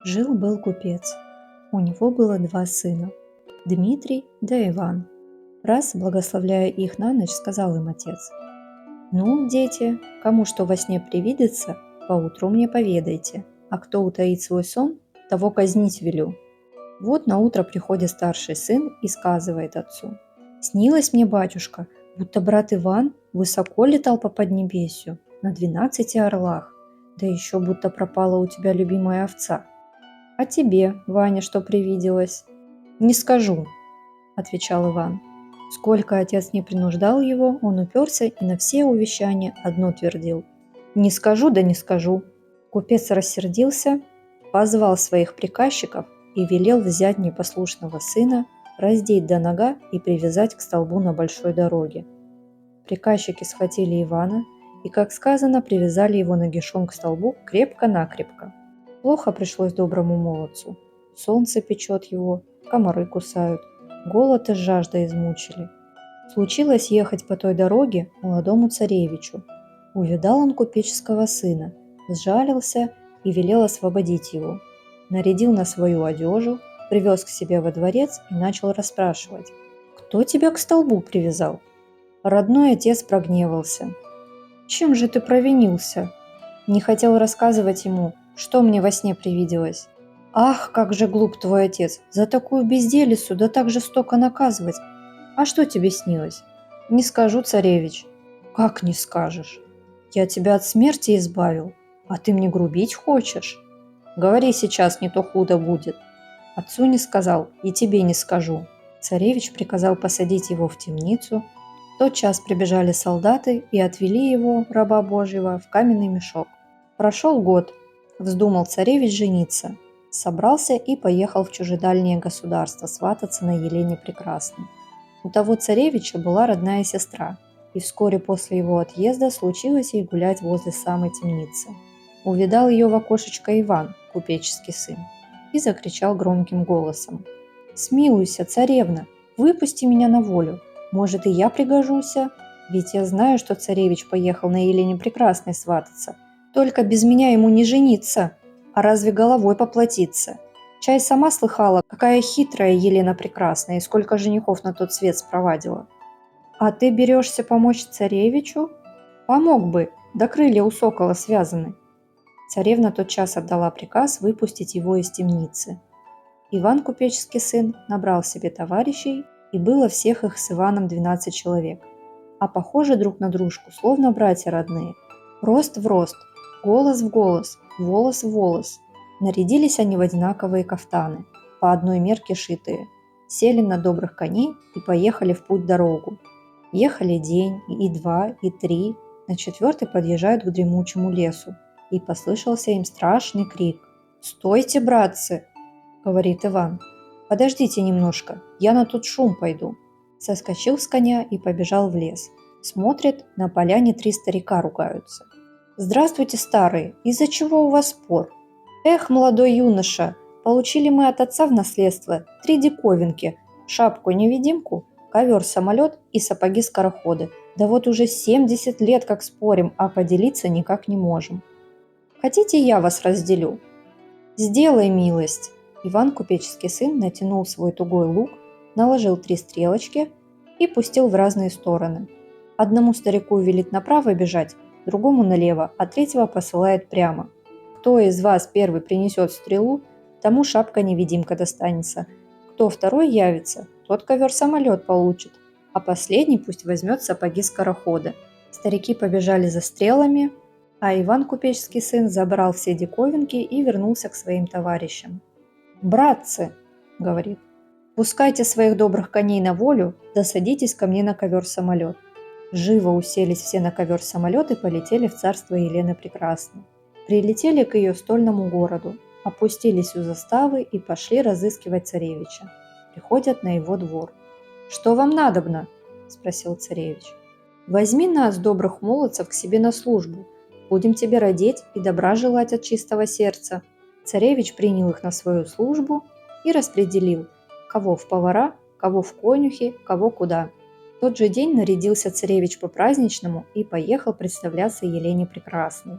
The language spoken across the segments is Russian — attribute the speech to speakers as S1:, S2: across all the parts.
S1: Жил-был купец. У него было два сына – Дмитрий да Иван. Раз, благословляя их на ночь, сказал им отец: «Ну, дети, кому что во сне привидится, поутру мне поведайте, а кто утаит свой сон, того казнить велю». Вот на утро приходит старший сын и сказывает отцу: «Снилось мне, батюшка, будто брат Иван высоко летал по поднебесью на 12 орлах, да еще будто пропала у тебя любимая овца. А тебе, Ваня, что привиделось?» «Не скажу», – отвечал Иван. Сколько отец не принуждал его, он уперся и на все увещания одно твердил: «Не скажу, да не скажу». Купец рассердился, позвал своих приказчиков и велел взять непослушного сына, раздеть до нога и привязать к столбу на большой дороге. Приказчики схватили Ивана и, как сказано, привязали его нагишом к столбу крепко-накрепко. Плохо пришлось доброму молодцу. Солнце печет его, комары кусают, голод и жажда измучили. Случилось ехать по той дороге молодому царевичу. Увидал он купеческого сына, сжалился и велел освободить его. Нарядил на свою одежу, привез к себе во дворец и начал расспрашивать: «Кто тебя к столбу привязал?» Родной отец прогневался. «Чем же ты провинился?» Не хотел рассказывать ему, что мне во сне привиделось. «Ах, как же глуп твой отец! За такую безделицу да так жестоко наказывать! А что тебе снилось?» «Не скажу, царевич». «Как не скажешь? Я тебя от смерти избавил, а ты мне грубить хочешь? Говори сейчас, не то худо будет». «Отцу не сказал, и тебе не скажу». Царевич приказал посадить его в темницу. В тот час прибежали солдаты и отвели его, раба Божьего, в каменный мешок. Прошел год. Вздумал царевич жениться. Собрался и поехал в чужедальнее государство свататься на Елене Прекрасной. У того царевича была родная сестра, и вскоре после его отъезда случилось ей гулять возле самой темницы. Увидал ее в окошечко Иван, купеческий сын, и закричал громким голосом: «Смилуйся, царевна, выпусти меня на волю, может, и я пригожуся, ведь я знаю, что царевич поехал на Елене Прекрасной свататься, только без меня ему не жениться, а разве головой поплатиться. Чай сама слыхала, какая хитрая Елена Прекрасная и сколько женихов на тот свет спровадила. А ты берешься помочь царевичу? Помог бы, да крылья у сокола связаны». Царевна тотчас отдала приказ выпустить его из темницы. Иван, купеческий сын, набрал себе товарищей, и было всех их с Иваном 12 человек, а похожи друг на дружку, словно братья родные. Рост в рост, голос в голос, волос в волос. Нарядились они в одинаковые кафтаны, по одной мерке шитые, сели на добрых коней и поехали в путь-дорогу. Ехали день, и два, и три, на четвертый подъезжают к дремучему лесу, и послышался им страшный крик: «Стойте, братцы!» – говорит Иван. «Подождите немножко, я на тот шум пойду». Соскочил с коня и побежал в лес. Смотрит, на поляне 3 старика ругаются. «Здравствуйте, старые, из-за чего у вас спор?» «Эх, молодой юноша, получили мы от отца в наследство 3 диковинки: шапку-невидимку, ковер-самолет и сапоги-скороходы. Да вот уже 70 лет как спорим, а поделиться никак не можем. Хотите, я вас разделю?» «Сделай милость». Иван, купеческий сын, натянул свой тугой лук, наложил 3 стрелочки и пустил в разные стороны. Одному старику велит направо бежать, другому налево, а третьего посылает прямо. Кто из вас первый принесет стрелу, тому шапка-невидимка достанется. Кто второй явится, тот ковер-самолет получит, а последний пусть возьмет сапоги-скороходы. Старики побежали за стрелами, а Иван, купеческий сын, забрал все диковинки и вернулся к своим товарищам. «Братцы, — говорит, — пускайте своих добрых коней на волю, да садитесь ко мне на ковер-самолет». Живо уселись все на ковер-самолет и полетели в царство Елены Прекрасной. Прилетели к ее стольному городу, опустились у заставы и пошли разыскивать царевича. Приходят на его двор. «Что вам надобно?» – спросил царевич. «Возьми нас, добрых молодцев, к себе на службу. Будем тебе родить и добра желать от чистого сердца». Царевич принял их на свою службу и распределил, кого в повара, кого в конюхи, кого куда. В тот же день нарядился царевич по-праздничному и поехал представляться Елене Прекрасной.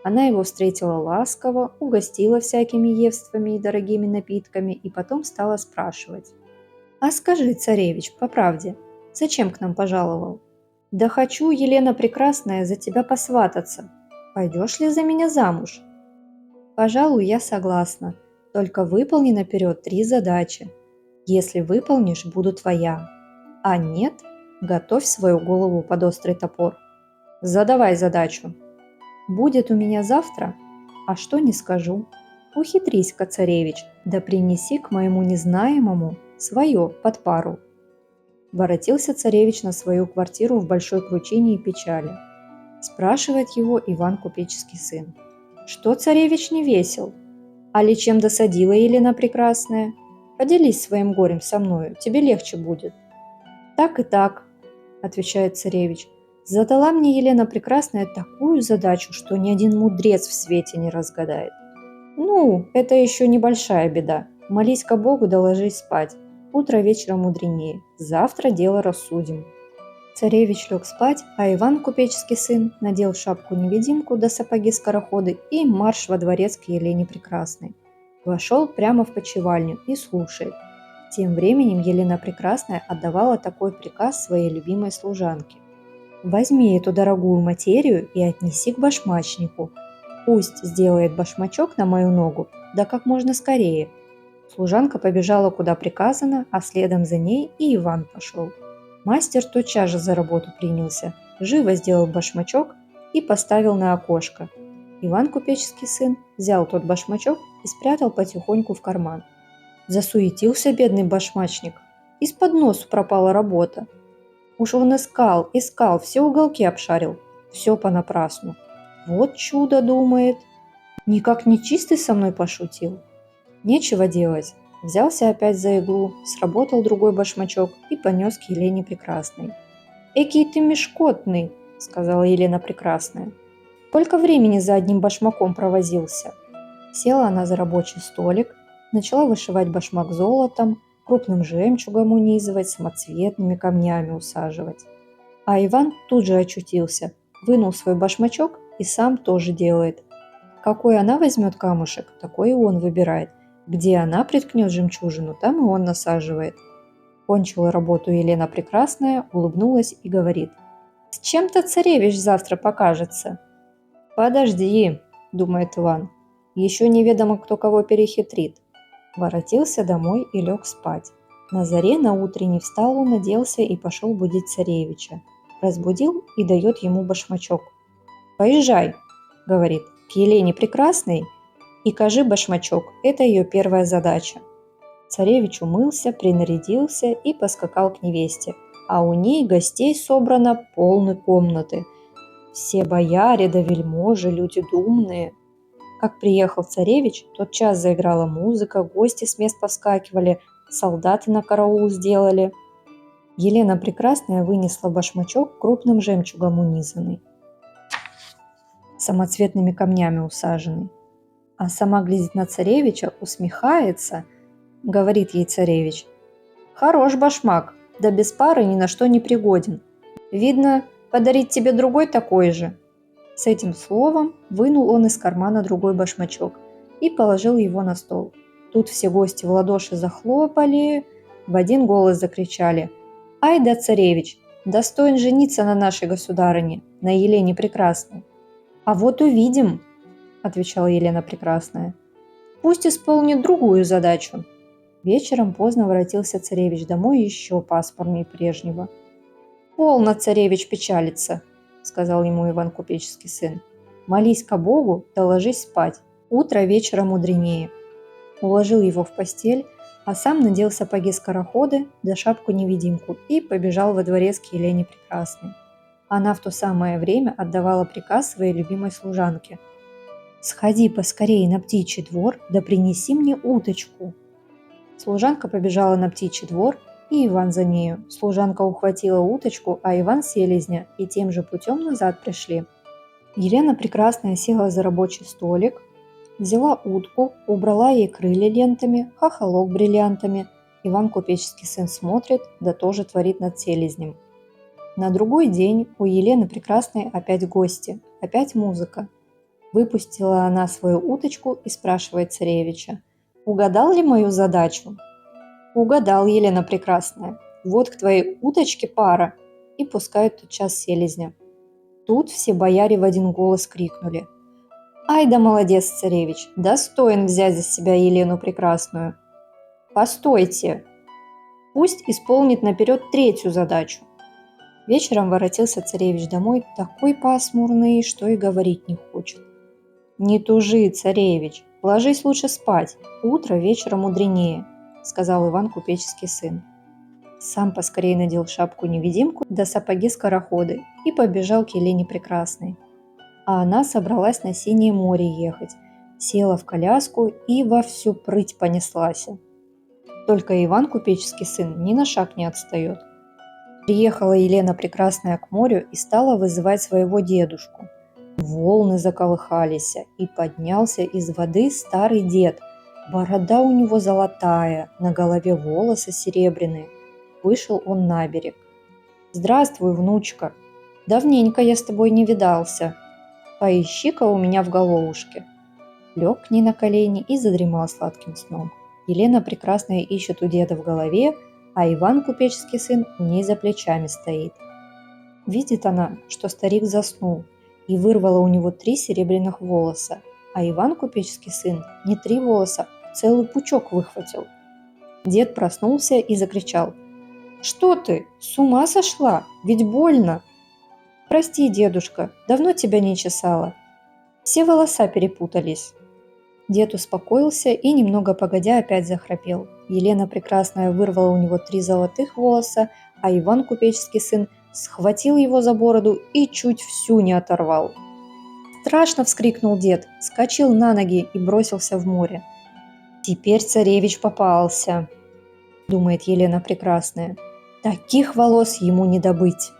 S1: Она его встретила ласково, угостила всякими евствами и дорогими напитками и потом стала спрашивать. «А скажи, царевич, по правде, зачем к нам пожаловал?» «Да хочу, Елена Прекрасная, за тебя посвататься. Пойдешь ли за меня замуж?» «Пожалуй, я согласна. Только выполни наперед 3 задачи. Если выполнишь, буду твоя. А нет, готовь свою голову под острый топор. Задавай задачу. Будет у меня завтра, а что не скажу. Ухитрись-ка, царевич, да принеси к моему незнаемому свое под пару». Воротился царевич на свою квартиру в большой кручине и печали. Спрашивает его Иван Купеческий сын. «Что, царевич, не весел? Али чем досадила Елена Прекрасная? Поделись своим горем со мною, тебе легче будет». «Так и так», – отвечает царевич. «Задала мне Елена Прекрасная такую задачу, что ни один мудрец в свете не разгадает». «Ну, это еще небольшая беда. Молись-ка Богу да ложись спать. Утро вечера мудренее. Завтра дело рассудим». Царевич лег спать, а Иван, купеческий сын, надел шапку-невидимку да сапоги-скороходы и марш во дворец к Елене Прекрасной. Вошел прямо в почевальню и слушает. Тем временем Елена Прекрасная отдавала такой приказ своей любимой служанке. «Возьми эту дорогую материю и отнеси к башмачнику. Пусть сделает башмачок на мою ногу, да как можно скорее». Служанка побежала куда приказано, а следом за ней и Иван пошел. Мастер тотчас же за работу принялся, живо сделал башмачок и поставил на окошко. Иван, купеческий сын, взял тот башмачок и спрятал потихоньку в карман. Засуетился бедный башмачник. Из-под носу пропала работа. Уж он искал, все уголки обшарил. Все понапрасну. Вот чудо, думает. Никак нечистый со мной пошутил. Нечего делать. Взялся опять за иглу, сработал другой башмачок и понес к Елене Прекрасной. «Экий ты мешкотный», – сказала Елена Прекрасная. «Сколько времени за одним башмаком провозился?» Села она за рабочий столик, начала вышивать башмак золотом, крупным жемчугом унизывать, самоцветными камнями усаживать. А Иван тут же очутился, вынул свой башмачок и сам тоже делает. Какой она возьмет камушек, такой и он выбирает. Где она приткнет жемчужину, там и он насаживает. Кончила работу Елена Прекрасная, улыбнулась и говорит. «С чем-то царевич завтра покажется». «Подожди», – думает Иван, – «еще неведомо, кто кого перехитрит». Воротился домой и лег спать. На заре на утренний встал он, оделся и пошел будить царевича. Разбудил и дает ему башмачок. «Поезжай», – говорит, – «к Елене Прекрасной и кажи башмачок, это ее первая задача». Царевич умылся, принарядился и поскакал к невесте, а у ней гостей собрано полны комнаты. Все бояре да вельможи, люди думные. Как приехал царевич, тотчас заиграла музыка, гости с мест повскакивали, солдаты на караул сделали. Елена Прекрасная вынесла башмачок крупным жемчугом унизанный, самоцветными камнями усаженный. А сама глядит на царевича, усмехается, говорит ей царевич. «Хорош башмак, да без пары ни на что не пригоден. Видно, подарить тебе другой такой же». С этим словом вынул он из кармана другой башмачок и положил его на стол. Тут все гости в ладоши захлопали, в один голос закричали. «Ай да царевич, достоин жениться на нашей государыне, на Елене Прекрасной». «А вот увидим», – отвечала Елена Прекрасная. «Пусть исполнит другую задачу». Вечером поздно воротился царевич домой еще пасмурнее прежнего. «Полно, царевич, печалиться», – сказал ему Иван Купеческий сын. «Молись-ка Богу, да ложись спать. Утро вечера мудренее». Уложил его в постель, а сам надел сапоги-скороходы да шапку-невидимку и побежал во дворец к Елене Прекрасной. Она в то самое время отдавала приказ своей любимой служанке. «Сходи поскорее на птичий двор, да принеси мне уточку». Служанка побежала на птичий двор, и Иван за нею. Служанка ухватила уточку, а Иван селезня, и тем же путем назад пришли. Елена Прекрасная села за рабочий столик, взяла утку, убрала ей крылья лентами, хохолок бриллиантами. Иван Купеческий сын смотрит, да тоже творит над селезнем. На другой день у Елены Прекрасной опять гости, опять музыка. Выпустила она свою уточку и спрашивает царевича: «Угадал ли мою задачу?» «Угадал, Елена Прекрасная. Вот к твоей уточке пара!» И пускают тотчас селезня. Тут все бояре в один голос крикнули: «Ай да молодец, царевич! Достоин взять за себя Елену Прекрасную!» «Постойте! Пусть исполнит наперед третью задачу!» Вечером воротился царевич домой такой пасмурный, что и говорить не хочет. «Не тужи, царевич, ложись лучше спать, утро вечера мудренее», — сказал Иван Купеческий сын. Сам поскорее надел шапку-невидимку да сапоги-скороходы и побежал к Елене Прекрасной. А она собралась на Синее море ехать, села в коляску и во всю прыть понеслась. Только Иван Купеческий сын ни на шаг не отстает. Приехала Елена Прекрасная к морю и стала вызывать своего дедушку. Волны заколыхались, и поднялся из воды старый дед. Борода у него золотая, на голове волосы серебряные. Вышел он на берег. «Здравствуй, внучка! Давненько я с тобой не видался. Поищи-ка у меня в головушке». Лег к ней на колени и задремал сладким сном. Елена Прекрасная ищет у деда в голове, а Иван Купеческий сын у ней за плечами стоит. Видит она, что старик заснул, и вырвала у него 3 серебряных волоса, а Иван Купеческий сын не 3 волоса, а целый пучок выхватил. Дед проснулся и закричал: «Что ты, с ума сошла? Ведь больно!» «Прости, дедушка, давно тебя не чесала. Все волоса перепутались». Дед успокоился и немного погодя опять захрапел. Елена Прекрасная вырвала у него 3 золотых волоса, а Иван Купеческий сын схватил его за бороду и чуть всю не оторвал. Страшно вскрикнул дед, вскочил на ноги и бросился в море. «Теперь царевич попался», — думает Елена Прекрасная. «Таких волос ему не добыть».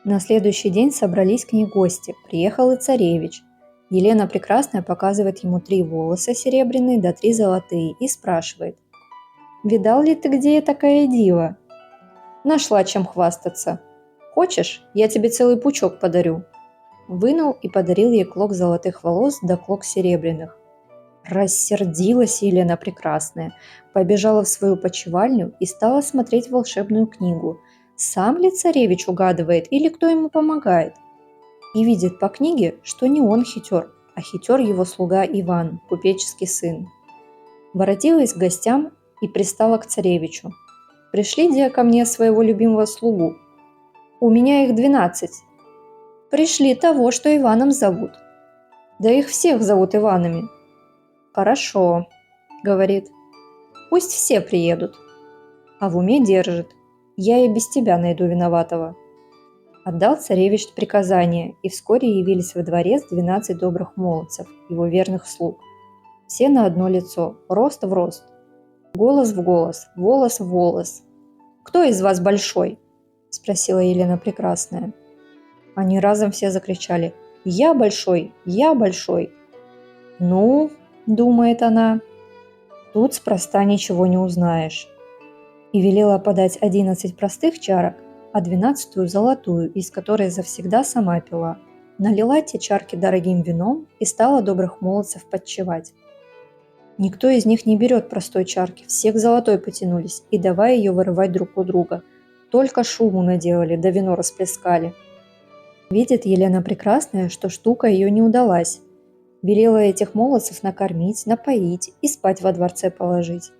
S1: На следующий день собрались к ней гости. Приехал и царевич. Елена Прекрасная показывает ему 3 волоса серебряные да 3 золотые и спрашивает: «Видал ли ты где такая дива?» «Нашла чем хвастаться. Хочешь, я тебе целый пучок подарю?» Вынул и подарил ей клок золотых волос да клок серебряных. Рассердилась Елена Прекрасная, побежала в свою почевальню и стала смотреть волшебную книгу. Сам ли царевич угадывает или кто ему помогает? И видит по книге, что не он хитер, а хитер его слуга Иван, купеческий сын. Воротилась к гостям и пристала к царевичу. «Пришли-де ко мне своего любимого слугу. У меня их 12. Пришли того, что Иваном зовут. Да их всех зовут Иванами». «Хорошо», — говорит, — «пусть все приедут». А в уме держит: «Я и без тебя найду виноватого». Отдал царевич приказание, и вскоре явились во дворец 12 добрых молодцев, его верных слуг. Все на одно лицо, рост в рост, голос в голос, волос в волос. «Кто из вас большой?» – спросила Елена Прекрасная. Они разом все закричали: «Я большой! Я большой!» «Ну, — думает она, — тут спроста ничего не узнаешь». И велела подать 11 простых чарок, а 12-ю золотую, из которой завсегда сама пила. Налила те чарки дорогим вином и стала добрых молодцев подчевать. Никто из них не берет простой чарки, все к золотой потянулись и давай ее вырывать друг у друга. Только шуму наделали, да вино расплескали. Видит Елена Прекрасная, что штука ее не удалась. Велела этих молодцев накормить, напоить и спать во дворце положить.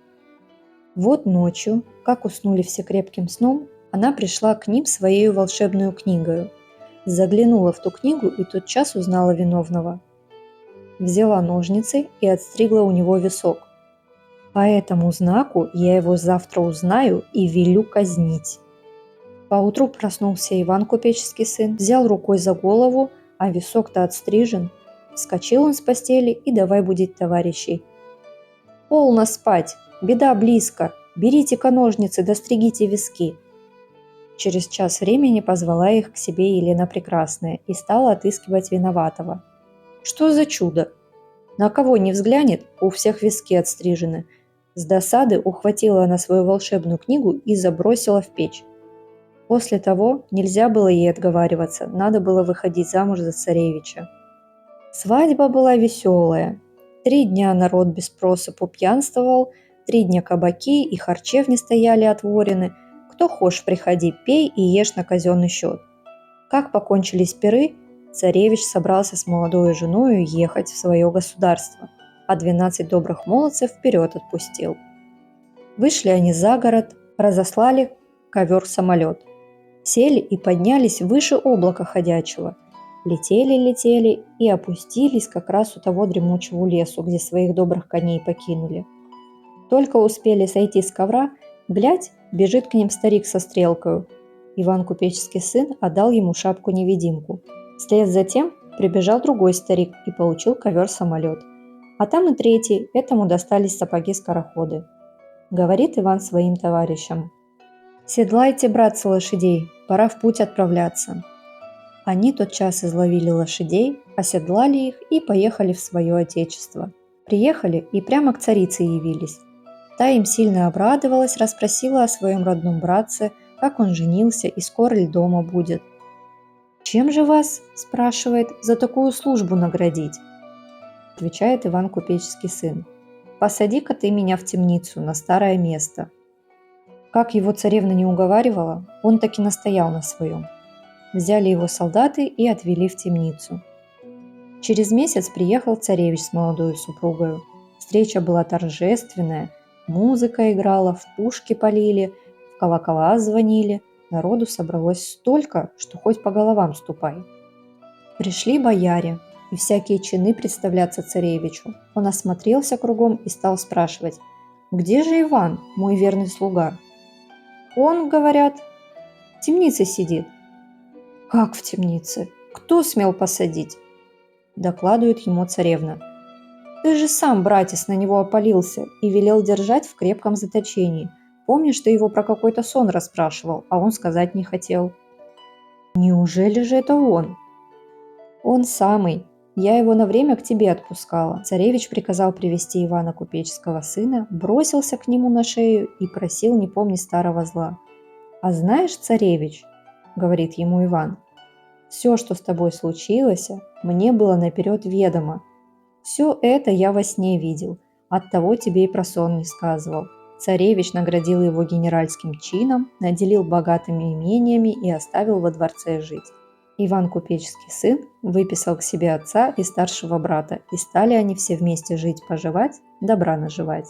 S1: Вот ночью, как уснули все крепким сном, она пришла к ним своей волшебную книгою. Заглянула в ту книгу и тотчас узнала виновного. Взяла ножницы и отстригла у него висок. По этому знаку я его завтра узнаю и велю казнить. Поутру проснулся Иван Купеческий сын, взял рукой за голову, а висок-то отстрижен. Вскочил он с постели и давай будить товарищей. «Полно спать! Беда близко! Берите-ка ножницы, достригите виски!» Через час времени позвала их к себе Елена Прекрасная и стала отыскивать виноватого. Что за чудо? На кого не взглянет, у всех виски отстрижены. С досады ухватила она свою волшебную книгу и забросила в печь. После того нельзя было ей отговариваться, надо было выходить замуж за царевича. Свадьба была веселая. 3 дня народ без просыпу пьянствовал, 3 дня кабаки и харчевни стояли отворены. Кто хошь, приходи, пей и ешь на казенный счет. Как покончились пиры, царевич собрался с молодой женою ехать в свое государство, а 12 добрых молодцев вперед отпустил. Вышли они за город, разослали ковер-самолет. Сели и поднялись выше облака ходячего. Летели и опустились как раз у того дремучего лесу, где своих добрых коней покинули. Только успели сойти с ковра, глядь, бежит к ним старик со стрелкою. Иван Купеческий сын отдал ему шапку-невидимку. Вслед за тем прибежал другой старик и получил ковер-самолет. А там и третий, этому достались сапоги-скороходы. Говорит Иван своим товарищам: «Седлайте, братцы, лошадей, пора в путь отправляться». Они тотчас изловили лошадей, оседлали их и поехали в свое отечество. Приехали и прямо к царице явились. Та им сильно обрадовалась, расспросила о своем родном братце, как он женился и скоро ли дома будет. «Чем же вас, – спрашивает, – за такую службу наградить?» Отвечает Иван Купеческий сын: «Посади-ка ты меня в темницу, на старое место». Как его царевна не уговаривала, он таки настоял на своем. Взяли его солдаты и отвели в темницу. Через месяц приехал царевич с молодой супругою. Встреча была торжественная, музыка играла, в пушки полили, в колокола звонили, народу собралось столько, что хоть по головам ступай. Пришли бояре и всякие чины представляться царевичу. Он осмотрелся кругом и стал спрашивать: «Где же Иван, мой верный слуга?» «Он, говорят, в темнице сидит». «Как в темнице? Кто смел посадить?» Докладывает ему царевна: «Ты же сам, братец, на него опалился и велел держать в крепком заточении. Помнишь, ты его про какой-то сон расспрашивал, а он сказать не хотел». «Неужели же это он?» «Он самый. Я его на время к тебе отпускала». Царевич приказал привести Ивана Купеческого сына, бросился к нему на шею и просил не помнить старого зла. «А знаешь, царевич, – говорит ему Иван, – все, что с тобой случилось, мне было наперед ведомо. Все это я во сне видел, оттого тебе и про сон не сказывал». Царевич наградил его генеральским чином, наделил богатыми имениями и оставил во дворце жить. Иван Купеческий сын выписал к себе отца и старшего брата, и стали они все вместе жить-поживать, добра наживать.